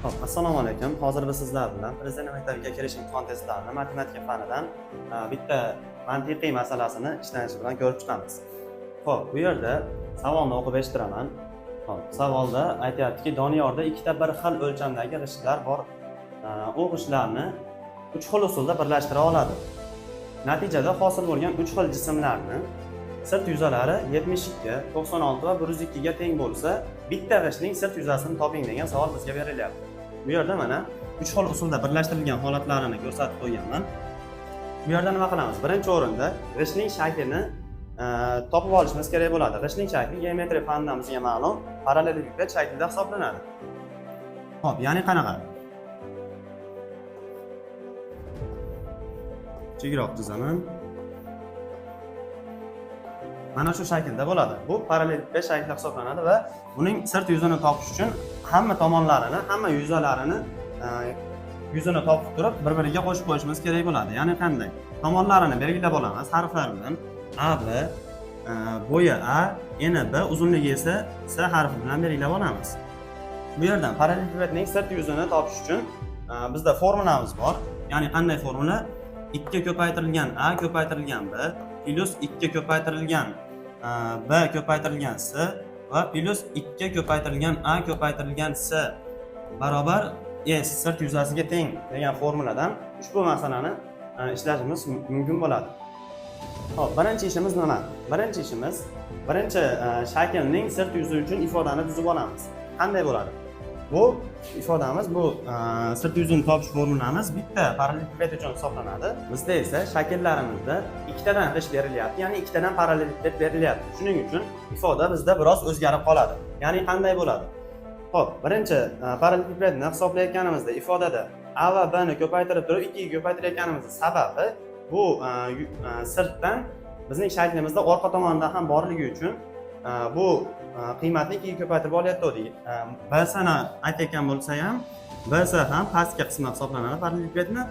Hop, assalomu alaykum. Hozir biz sizlar bilan Prezident maktabiga kirish imtihon testlarini matematika fanidan bitta mantiqiy masalasini ishlanishi bilan ko'rib chiqamiz. Hop, bu yerda savolni o'qib eshitiraman. Hop, savolda aytayaptiki, Doniyorda ikkita bir xil o'lchamdagi g'ishtlar bor. U g'ishtlarni 3 xil usulda birlashtira oladi. Natijada hosil bo'lgan 3 xil jismlarni sirt yuzalari 72, 96 va 102 ga teng bo'lsa, bitta g'ishtning sirt yuzasini toping degan savol bizga berilyapti. Bu yerda mana 3 xil usulda birlashtirilgan holatlarini ko'rsatib qo'yganman. Bu yerda nima qilamiz? Birinchi o'rinda g'ishtning shaklini topib olishimiz kerak bo'ladi. G'ishtning shakli geometriya fanidan bizga ma'lum paralleliped shaklida hisoblanadi. Xo'p, ya'ni qanaqa? Jigroq chizaman. Mana shu shaklda bo'ladi. Bu paralleliped shaklda hisoblanadi va uning sirt yuzini topish uchun hamma tomonlarini, hamma yuzini topib turib, bir-biriga qo'shib qo'yishimiz kerak bo'ladi. Ya'ni qanday? Tomonlarini belgilab olamiz harflar bilan. AB, bo'yi A, eni B, uzunligi esa S harfi bilan belgilab olamiz. Bu yerdan parallelipedning sirt yuzini topish uchun bizda formulamiz bor. Ya'ni qanday formula? 2 ko'paytirilgan A ko'paytirilgan B plus 2 ko'paytirilgan B ko'paytirilgan S va plus 2 ko'paytirilgan A ko'paytirilgan S barobar S sirt yuzasiga teng degan formuladan ushbu masalani ishlashimiz mumkin bo'ladi. Xo'p, birinchi ishimiz nima? Birinchi ishimiz shaklning sirt yuzi uchun ifodani tuzib olamiz. Qanday bo'ladi? Bu ifodamiz, bu sirt yuzini topish formulamiz bitta paralleliped uchun hisoblanadi. Bizda esa shakllarimizda ikkitadan g'isht berilyapti, ya'ni ikkitadan paralleliped berilyapti. Shuning uchun ifoda bizda biroz o'zgarib qoladi. Ya'ni qanday bo'ladi? Xo'p, birinchi parallelipedni hisoblayotganimizda ifodada A va B ni ko'paytirib turib 2 ga ko'paytirayotganimizning sababi bu sirtdan bizning shaklimizda orqa tomonda ham borligi uchun bu qiymatni 2 ga ko'paytirib olyapti. BSni aytayotgan bo'lsa ham, BS ham pastki qismi hisoblanadi parallelipedni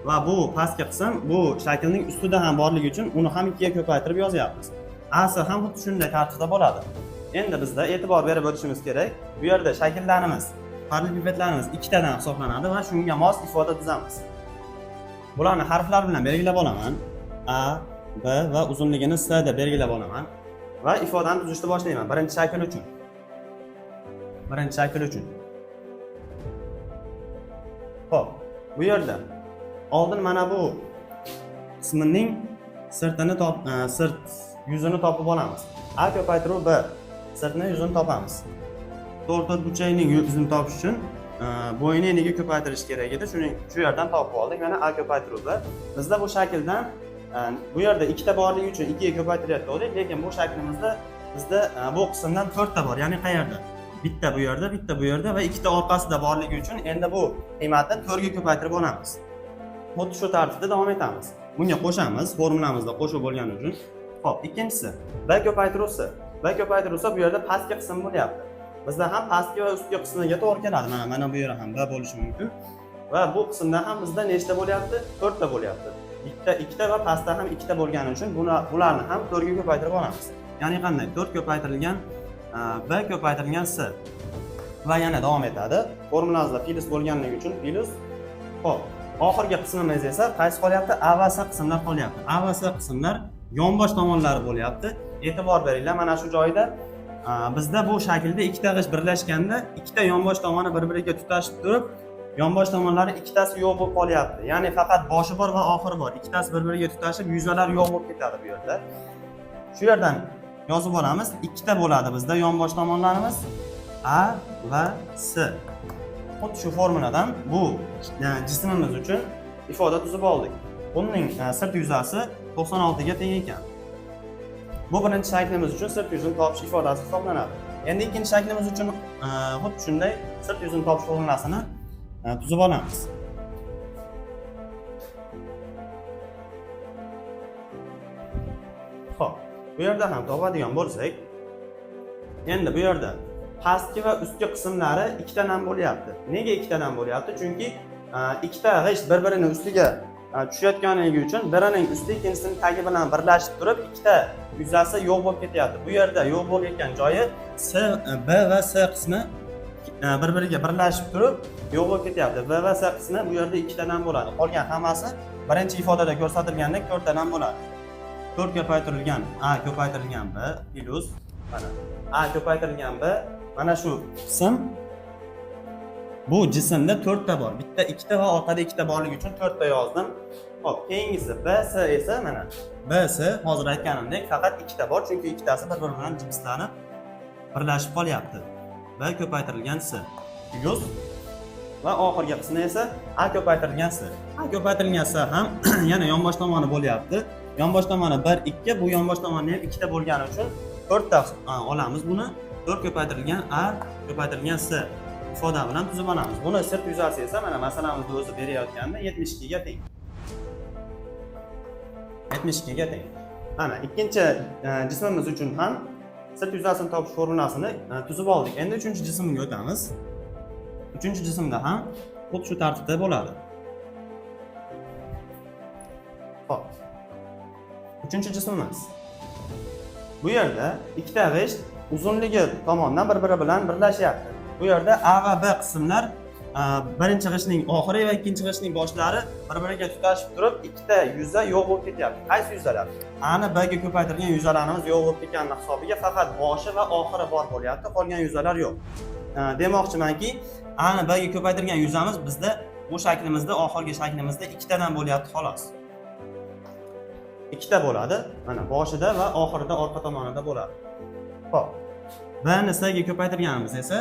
va bu pastki qism bu shaklning ustida ham borligi uchun uni ham 2 ga ko'paytirib yozyapmiz. As ham xuddi shunday tartibda bo'ladi. Endi bizda e'tibor berib o'tishimiz kerak. Bu yerda shakllarimiz, parallelipedlarimiz ikkitadan hisoblanadi va shunga mos ifoda tuzamiz. Bularni harflar bilan belgilab olaman. A, B va uzunligini S deb belgilab olaman. Va ifodani tuzishni boshlayman. Birinchi shakl uchun. Xo'p, bu yerda oldin mana bu qismining sirt yuzini topib olamiz. A ko'paytiruv B sirtni yuzini topamiz. To'rt burchakning yuzini topish uchun bo'yini eniga ko'paytirish kerak edi. Shuning shu yerdan topib oldik. Mana A ko'paytiruv B. Bizda bu shakldan bu yerda ikkita borligi uchun 2 ga ko'paytiryapti edik, lekin bu shaklimizda bizda bu qismdan 4 ta bor. Ya'ni qayerda? Bitta bu yerda va ikkita orqasida borligi uchun endi bu qiymatni 4 ga ko'paytirib olamiz. Xuddi shu tartibda davom etamiz. Bunga qo'shamiz, formulamizda qo'shuv bo'lgani uchun. Xo'p, ikkinchisi B ko'paytirilsa bu yerda pastki qism bo'lyapti. Bizda ham pastki va ustki qismiga to'g'ri keladi. Mana bu yer ham B bo'lishi mumkin. Va bu qismda ham bizda nechta bo'lyapti? 4 ta bo'lyapti. Ikkita va pastda ham ikkita bo'lgani uchun bularni ham 4 ga ko'paytirib olamiz. Ya'ni qanday? 4 ko'paytirilgan B ko'paytirilgan S va yana davom etadi. Formulamizda plus bo'lganligi uchun plus. Xo'p, oxirgi qismimiz esa qaysi qolyapti? A va S qismlar qolyapti. A va S qismlar yonbosh tomonlari bo'lyapti. E'tibor beringlar, mana shu joyda bizda bu shaklda ikkita g'isht birlashganda ikkita yonbosh tomoni bir-biriga tutashib turib, yonbosh tomonlari ikkitasi yo'q bo'lib qolyapti. Ya'ni faqat boshi bor va oxiri bor. Ikkitasi bir-biriga tutashib, yuzalar yo'q bo'lib ketadi bu yerda. Shu yerdan yozib olamiz. Ikkita bo'ladi bizda yonbosh tomonlarimiz A va S. Xuddi shu formuladan bu jismimiz uchun ifoda tuzib oldik. Uning sirt yuzasi 96 ga teng ekan. Bu birinchi shaklimiz uchun sirt yuzini topish ifodasi hisoblanadi. Endi ikkinchi shaklimiz uchun xuddi shunday sirt yuzini topish formulasini tuzib olamiz. Xo'p, bu yerda ham topadigan bo'lsak, endi bu yerda pastki va ustki qismlari ikkitadan bo'lyapti. Nega ikkitadan bo'lyapti? Chunki ikkita g'isht bir-birining ustiga tushayotganligi uchun birining usti ikkinchisining tagi bilan birlashib turib ikkita yuzasi yo'q bo'lib ketyapti. Bu yerda yo'q bo'lgan joyi B va S qismi bir-biriga birlashib turib yo'q bo'lib ketyapti. B va S qismi bu yerda ikkitadan bo'ladi. Qolgan hammasi birinchi ifodada ko'rsatilgandek to'rttadan bo'ladi. 4 ko'paytirilgan A ko'paytirilgan B plus mana A ko'paytirilgan B mana shu qism bu jismda 4 ta bor. Bitta, ikkita va orqada ikkita borligi uchun 4 ta yozdim. Xo'p, keyingisi B, S esa mana B, S hozir aytganimdek faqat ikkita bor, chunki ikkitasi bir-biri bilan jimslanib birlashib qolyapti. B ko'paytirilgan S plus va oxirgi qismi esa A ko'paytirilgan S. A ko'paytirilgan S ham yana yonbosh tomoni bo'lyapti. Yonbosh tomoni 1, 2, bu yonbosh tomoni ham ikkita bo'lgani uchun 4 ta olamiz buni. 4 ko'paytirilgan A ko'paytirilgan S ifoda bilan tuzib olamiz. Buni sirt yuzasi esa mana masalamizda o'zi berayotganda 72 ga teng. 72 ga teng. Mana ikkinchi jismimiz uchun ham sirt yuzasini topish formulasini tuzib oldik. Endi uchinchi jismga o'tamiz. Uchinchi jismda ham xuddi shu tartibda bo'ladi. Xo'p. Uchinchi jismimiz. Bu yerda ikkita g'isht uzunligi tomonidan bir-biri bilan birlashyapti. Bu yerda A va B qismlar birinchi g'ishtning oxiri va ikkinchi g'ishtning boshlari bir-biriga tutashib turib, ikkita yuza yo'q bo'lib ketyapti. Qaysi yuzalar? A ni B ga ko'paytirgan yuzalarimiz yo'q bo'lib ketgani hisobiga faqat boshi va oxiri bor bo'lyapti, qolgan yuzalar yo'q. Demoqchimanki, A ni B ga ko'paytirgan yuzamiz bizda bu shaklimizda, oxirgi shaklimizda ikkitadan bo'lyapti xolos. Ikkita bo'ladi. Mana boshida va oxirida orqa tomonida bo'ladi. Xo'p. B ni S ga ko'paytirganimiz esa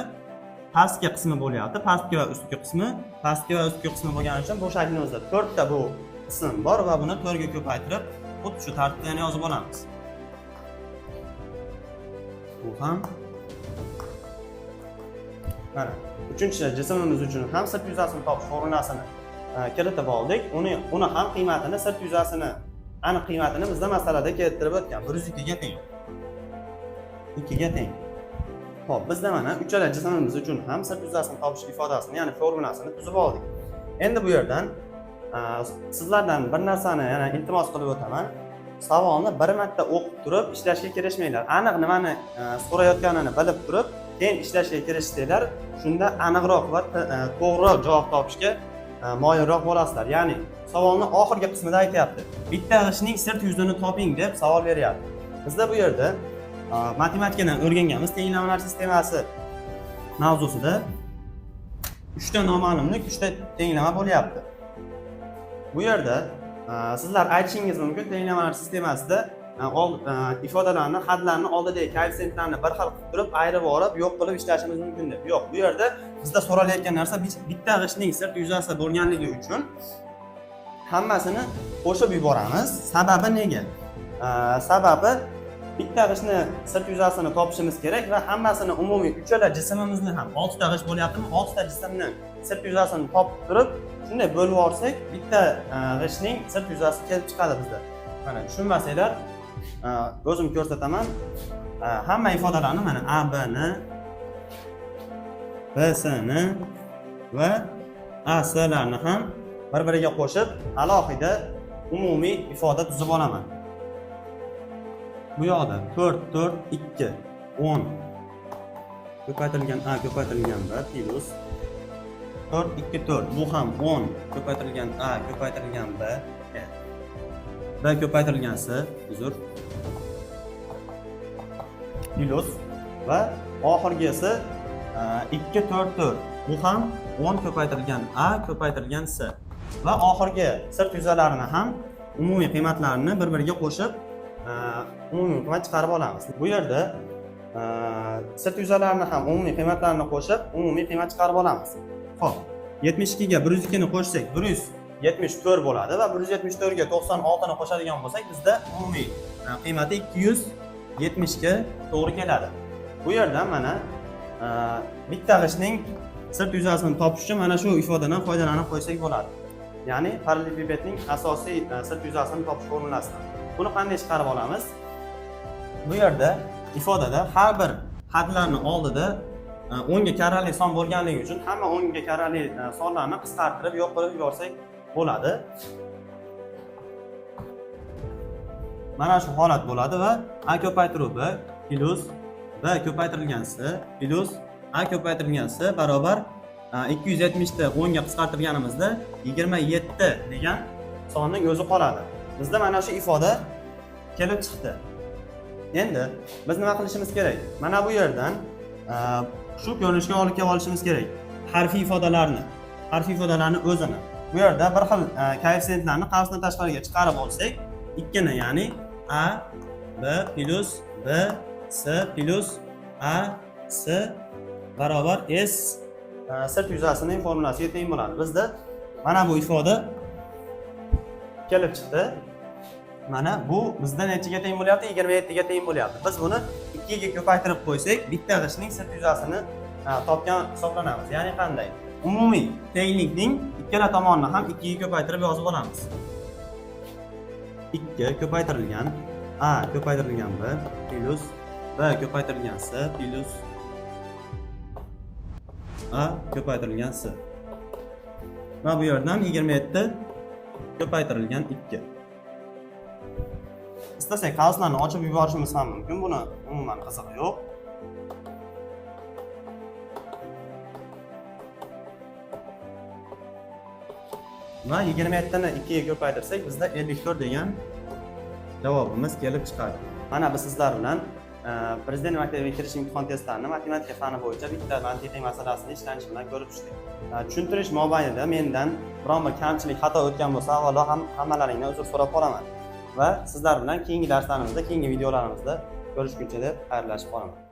pastki qismi bo'lyapti. Pastki va ustki qismi, pastki va ustki qismi bo'lgani uchun bu shaklimizda 4 ta bu qism bor va buni 4 ga ko'paytirib, xuddi shu tartibda yana yozib olamiz. Bu ham mana uchinchi jismimiz uchun ham sirt yuzasini topish formulasini kiritib oldik. Uni ham qiymatini sirt yuzasini aniq qiymatini bizda masalada keltirib o'tgan. 102 ga teng. 2 ga teng. Xo'p, bizda mana uchala jismimiz uchun ham sirt yuzasini topish ifodasini, ya'ni formulasini tuzib oldik. Endi bu yerdan sizlardan bir narsani yana iltimos qilib o'taman. Savolni bir marta o'qib turib ishlashga kirishmanglar. Aniq nimani so'rayotganini bilib turib, keyin ishlashga kirishsanglar, shunda aniqroq va to'g'riroq javob topishga moyilroq bo'lasizlar. Ya'ni savolni oxirgi qismida aytyapti. Bitta g'ishtning sirt yuzini toping deb savol beryapti. Bizda bu yerda matematikadan o'rganganmiz tenglamalar sistemasi mavzusida 3 ta noma'lumlik, 3 ta tenglama bo'lyapti. Bu yerda sizlar aytishingiz mumkin, tenglamalar sistemasida ifodalarni, hadlarni oldidagi koeffitsiyentlarni bir xil qilib turib, ayirib olib, yo'q qilib ishlashimiz mumkin deb. Yo'q, bu yerda bizda so'ralayotgan narsa bitta g'ishtning sirt yuzasi bo'lganligi uchun hammasini qo'shib yuboramiz. Sababi nega? Sababi bitta g'ishtni sirt yuzasini topishimiz kerak va hammasini umumiy uchala jismimizni ham 6 ta g'isht bo'lyaptimi? 6 ta jismni sirt yuzasini topib turib, shunday bo'lib olsak, bitta g'ishtning sirt yuzasi kelib chiqadi bizda. Mana tushunmasanglar, o'zim ko'rsataman. Hamma ifodalarni mana A, B ni, B, S ni va A, S larni ham bir-biriga qo'shib, alohida umumiy ifoda tuzib olaman. Bu yoqda 4, 4, 2, 10 ko'paytirilgan A ko'paytirilgan B plus 4, 2, 4. Bu ham 10 ko'paytirilgan A ko'paytirilgan B. B ko'paytirilgan S, uzr. Plus va oxirgisi 2, 4, 4. Bu ham 10 ko'paytirilgan A ko'paytirilgan S. Va oxirgi sirt yuzalarini ham umumiy qiymatlarini bir-biriga qo'shib umumiy qiymat chiqarib olamiz. Bu yerda sirt yuzalarini ham umumiy qiymatlarini qo'shib umumiy qiymat chiqarib olamiz. Xo'p, 72 ga 102 ni qo'shsak 174 bo'ladi va 174 ga 96 ni qo'shadigan bo'lsak bizda umumiy qiymati 270 ga to'g'ri keladi. Bu yerdan mana bitta g'ishtning sirt yuzasini topish uchun mana shu ifodadan foydalanib qo'ysak bo'ladi. Ya'ni parallelepipedning asosiy sirt yuzasini topish formulasidan. Buni qanday chiqarib olamiz? Bu yerda ifodada har bir hadlarning oldida 10 ga karrali son bo'lganligi uchun hamma 10 ga karrali sonlarni qisqartirib yo'q qilib yuborsak bo'ladi. Mana shu holat bo'ladi va A ko'paytiruv B plus B ko'paytirilgan S plus a ko'paytirilgan s barobar 270 ni 10 ga qisqartirganimizda 27 degan sonning o'zi qoladi. Bizda mana shu ifoda kelib chiqdi. Endi biz nima qilishimiz kerak? Mana bu yerdan shu ko'rinishga olib kelib olishimiz kerak. Harfiy ifodalarni o'zini. Bu yerda bir xil koeffitsiyentlarni qavsdan tashqariga chiqarib olsak, ikkini, ya'ni a b plus b s plus a s barobar s sirt yuzasining formulasiga teng bo'ladi. Bizda mana bu ifoda kelib chiqdi. Mana bu bizda nechaga teng bo'lyapti? 27 ga teng bo'lyapti. Biz buni 2 ga ko'paytirib qo'ysak, bitta g'ishtning sirt yuzasini topgan hisoblanamiz. Ya'ni qanday? Umumiy tenglikning ikkala tomonini ham 2 ga ko'paytirib yozib olamiz. 2 ko'paytirilgan a ko'paytirilgan b plus b ko'paytirilgan s plus a ko'paytirilgan s. Va bu yerdan 27 ko'paytirilgan 2. İstasak qavslarni ochib yuborishimiz ham mumkin. Buni umuman qizig'i yo'q. Va 27 ni 2 ga ko'paytirsak, bizda 54 degan javobimiz kelib chiqadi. Mana biz sizlar bilan Prezident maktabiga kirish imtihon testlarini matematika fani bo'yicha bitta mantiqiy masalasini ishlanishi bilan ko'rib chiqdik. Tushuntirish mobaynida mendan biron bir kamchilik, xato o'tgan bo'lsa, avvalo hammalaringdan uzr so'rab qolaman. Va sizlar bilan keyingi darslarimizda, keyingi videolarimizda ko'rishguncha deb xayrlashib qolaman.